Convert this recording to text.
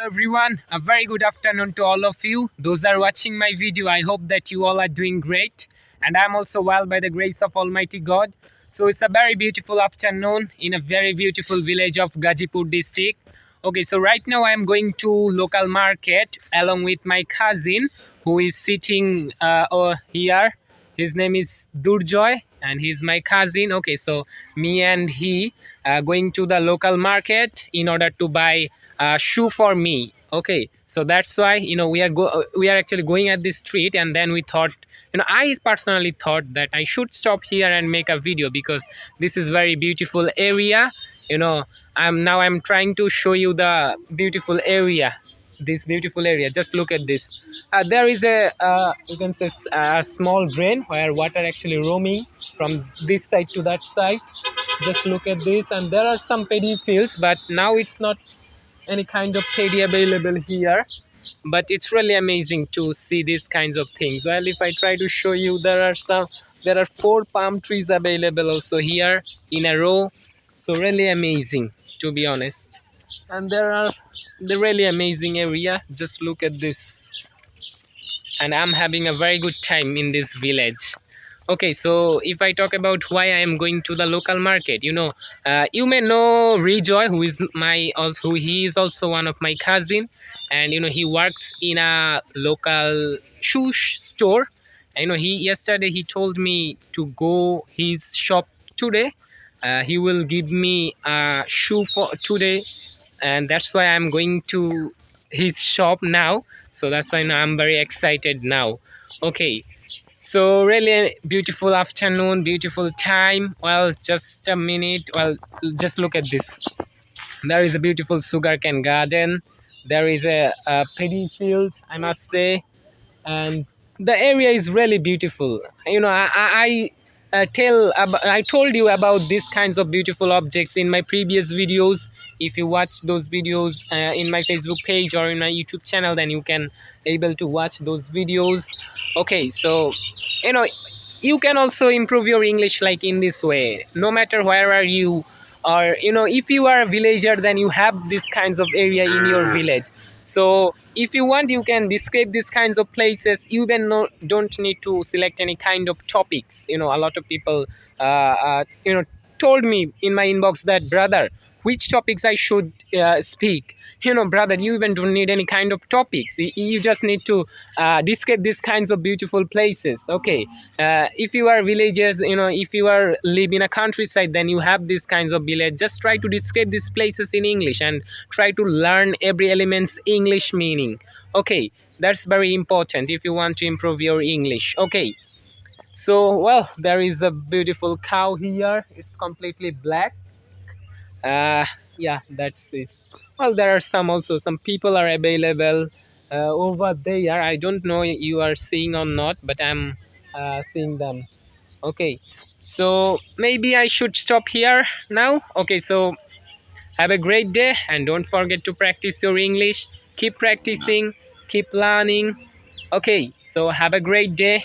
Everyone, a very good afternoon to all of you. Those are watching my video, I hope that you all are doing great. And I'm also well by the grace of Almighty God. So it's a very beautiful afternoon in a very beautiful village of Gazipur district. Okay, so right now I'm going to local market along with my cousin who is sitting here. His name is Durjoy and he's my cousin. Okay, so me and he going to the local market in order to buy shoe for me. Okay, so that's why we are actually going at this street, and then we thought, I personally thought that I should stop here and make a video because this is very beautiful area. I'm trying to show you the beautiful area, this beautiful area. Just look at this. There is a you can say a small drain where water actually roaming from this side to that side. Just look at this, and there are some paddy fields, but now it's not any kind of paddy available here. But it's really amazing to see these kinds of things. Well, if I try to show you, there are 4 palm trees available also here in a row. So really amazing, to be honest. And there are the really amazing area. Just look at this, and I'm having a very good time in this village. Okay, so if I talk about why I am going to the local market, you may know Rejoy, who he is also one of my cousin, and he works in a local shoe store. Yesterday he told me to go his shop today. He will give me a shoe for today, and that's why I'm going to his shop now. So that's why now I'm very excited now. Okay, so really beautiful afternoon, beautiful time. Well, just a minute. Well, just look at this. There is a beautiful sugarcane garden. There is a paddy field, I must say, and the area is really beautiful. I told you about these kinds of beautiful objects in my previous videos. If you watch those videos in my Facebook page or in my YouTube channel, then you can able to watch those videos. Okay, so you know you can also improve your English like in this way. No matter where are you, or if you are a villager, then you have these kinds of area in your village. So if you want, you can describe these kinds of places. You even don't need to select any kind of topics. A lot of people told me in my inbox that, brother, which topics I should speak. Brother, you even don't need any kind of topics. You just need to describe these kinds of beautiful places. Okay, if you are villagers, if you are live in a countryside, then you have these kinds of village. Just try to describe these places in English and try to learn every element's English meaning. Okay, that's very important if you want to improve your English. Okay, so well, there is a beautiful cow here. It's completely black. uh yeah, that's it. Well, there are some people are available over there. I don't know you are seeing or not, but I'm seeing them. Okay, so maybe I should stop here now. Okay, so have a great day, and don't forget to practice your English. Keep practicing, keep learning. Okay, so have a great day.